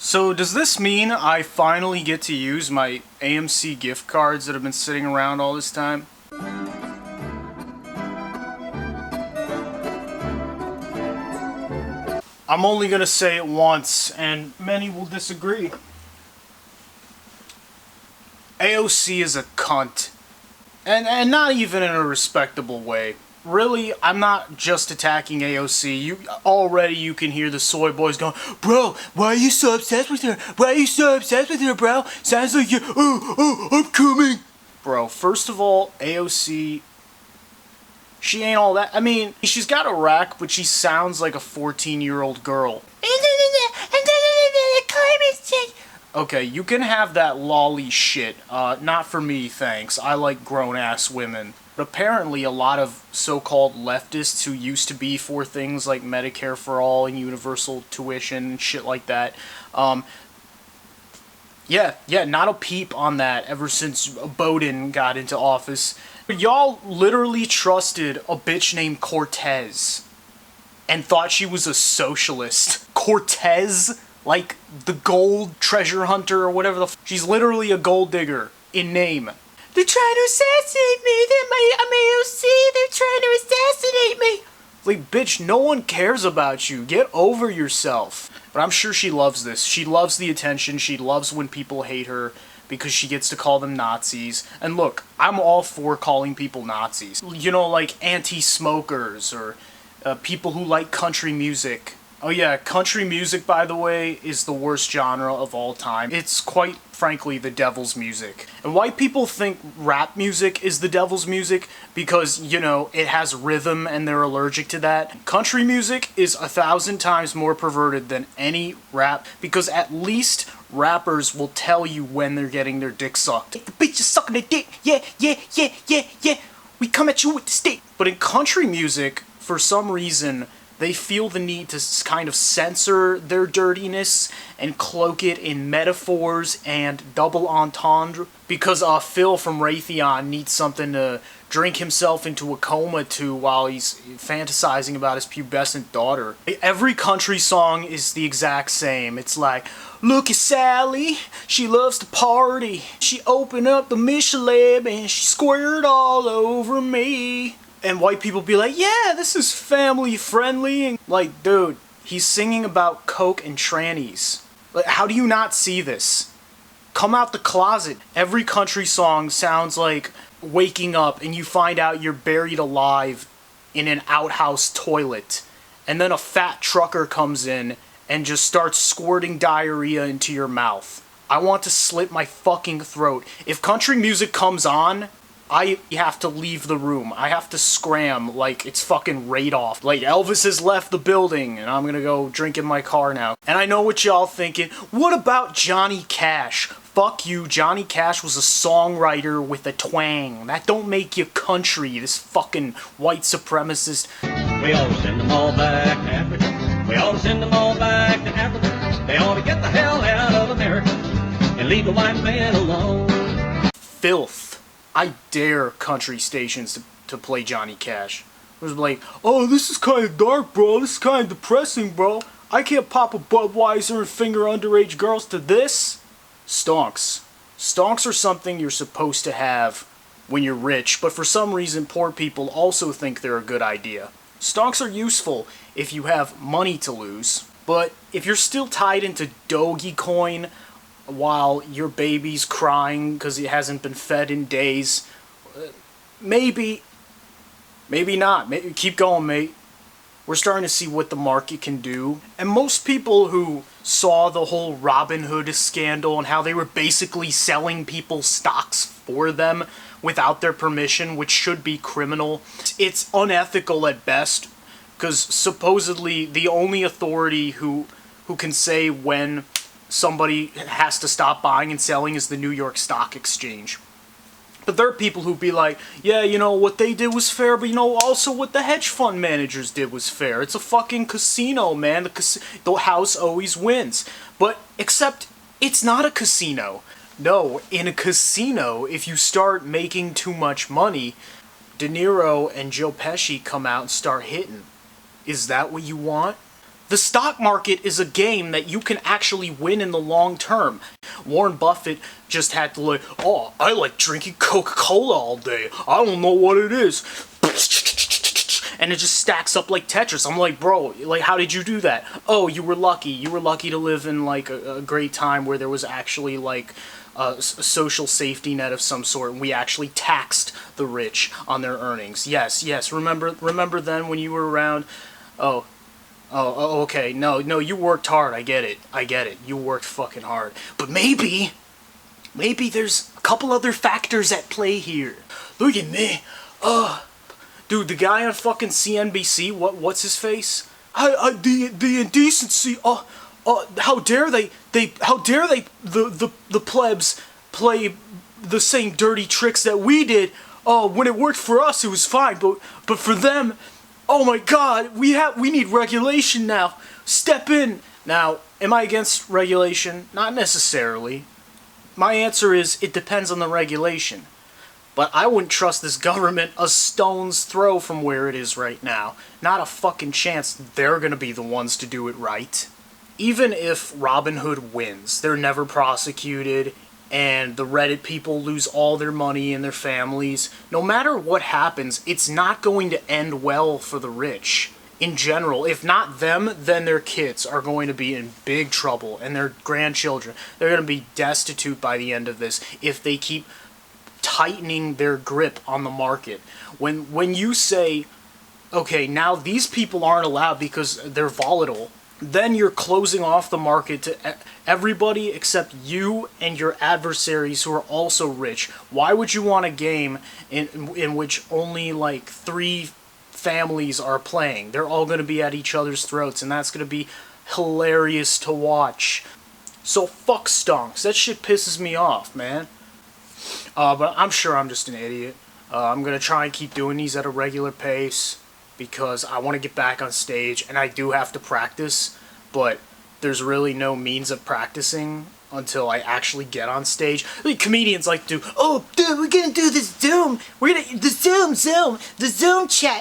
So does this mean I finally get to use my AMC gift cards that have been sitting around all this time? I'm only gonna say it once, and many will disagree. AOC is a cunt. And not even in a respectable way. Really, I'm not just attacking AOC. You can hear the soy boys going, "Bro, why are you so obsessed with her? Why are you so obsessed with her, bro? Sounds like you, I'm coming." Bro, first of all, AOC, she ain't all that. I mean, she's got a rack, but she sounds like a 14-year-old girl. Okay, you can have that lolly shit. Not for me, thanks. I like grown-ass women. But apparently a lot of so-called leftists who used to be for things like Medicare for all and universal tuition and shit like that, yeah, not a peep on that ever since Bowden got into office. Y'all literally trusted a bitch named Cortez and thought she was a socialist. Cortez? Like the gold treasure hunter or whatever the she's literally a gold digger in name. They're trying to assassinate me. I'm AOC. They're trying to assassinate me. Like, bitch, no one cares about you. Get over yourself. But I'm sure she loves this. She loves the attention. She loves when people hate her because she gets to call them Nazis. And look, I'm all for calling people Nazis. You know, like anti-smokers or people who like country music. Oh yeah, country music, by the way, is the worst genre of all time. It's quite frankly the devil's music. And white people think rap music is the devil's music because, you know, it has rhythm and they're allergic to that. Country music is 1,000 times more perverted than any rap because at least rappers will tell you when they're getting their dick sucked. The bitch is sucking their dick. Yeah. We come at you with the stick. But in country music, for some reason, they feel the need to kind of censor their dirtiness and cloak it in metaphors and double entendre because Phil from Raytheon needs something to drink himself into a coma to while he's fantasizing about his pubescent daughter. Every country song is the exact same. It's like, look at Sally, she loves to party. She opened up the Michelin and she squirted all over me. And white people be like, yeah, this is family friendly. And like, dude, he's singing about coke and trannies. Like, how do you not see this? Come out the closet. Every country song sounds like waking up and you find out you're buried alive in an outhouse toilet. And then a fat trucker comes in and just starts squirting diarrhea into your mouth. I want to slit my fucking throat. If country music comes on, I have to leave the room. I have to scram like it's fucking Radoff. Like, Elvis has left the building and I'm gonna go drink in my car now. And I know what y'all thinking. What about Johnny Cash? Fuck you, Johnny Cash was a songwriter with a twang. That don't make you country, this fucking white supremacist. We ought to send them all back to Africa. We ought to send them all back to Africa. They ought to get the hell out of America and leave the white man alone. Filth. I dare country stations to play Johnny Cash. It was like, oh, this is kind of dark, bro. This is kind of depressing, bro. I can't pop a Budweiser and finger underage girls to this. Stonks. Stonks are something you're supposed to have when you're rich, but for some reason poor people also think they're a good idea. Stonks are useful if you have money to lose, but if you're still tied into Dogecoin while your baby's crying because it hasn't been fed in days, maybe not. Maybe, keep going, mate. We're starting to see what the market can do. And most people who saw the whole Robinhood scandal and how they were basically selling people stocks for them without their permission, which should be criminal. It's unethical at best, because supposedly the only authority who can say when somebody has to stop buying and selling is the New York Stock Exchange. But there are people who be like, yeah, you know, what they did was fair, but you know, also what the hedge fund managers did was fair. It's a fucking casino, man. The house always wins. But, except, it's not a casino. No, in a casino, if you start making too much money, De Niro and Joe Pesci come out and start hitting. Is that what you want? The stock market is a game that you can actually win in the long term. Warren Buffett just had to like, oh, I like drinking Coca-Cola all day. I don't know what it is. And it just stacks up like Tetris. I'm like, bro, like, how did you do that? Oh, you were lucky. You were lucky to live in like a great time where there was actually like a social safety net of some sort, and we actually taxed the rich on their earnings. Yes. Remember then when you were around? Oh, okay. No, you worked hard. I get it. You worked fucking hard. But maybe there's a couple other factors at play here. Look at me. Dude, the guy on fucking CNBC, what's his face? The indecency. How dare they, the plebs play the same dirty tricks that we did. Oh, when it worked for us, it was fine, but for them, oh my God, we need regulation now. Step in. Now, am I against regulation? Not necessarily. My answer is, it depends on the regulation. But I wouldn't trust this government a stone's throw from where it is right now. Not a fucking chance they're gonna be the ones to do it right. Even if Robin Hood wins, they're never prosecuted, and the Reddit people lose all their money and their families. No matter what happens, it's not going to end well for the rich. In general, if not them, then their kids are going to be in big trouble, and their grandchildren. They're going to be destitute by the end of this if they keep tightening their grip on the market. When you say, okay, now these people aren't allowed because they're volatile, then you're closing off the market to everybody except you and your adversaries who are also rich. Why would you want a game in which only like 3 families are playing? They're all going to be at each other's throats, and that's going to be hilarious to watch. So fuck stonks. That shit pisses me off, man. But I'm sure I'm just an idiot. I'm going to try and keep doing these at a regular pace because I want to get back on stage, and I do have to practice, but there's really no means of practicing until I actually get on stage. Like, comedians like to do, oh, dude, we're going to do this Zoom. The Zoom chat.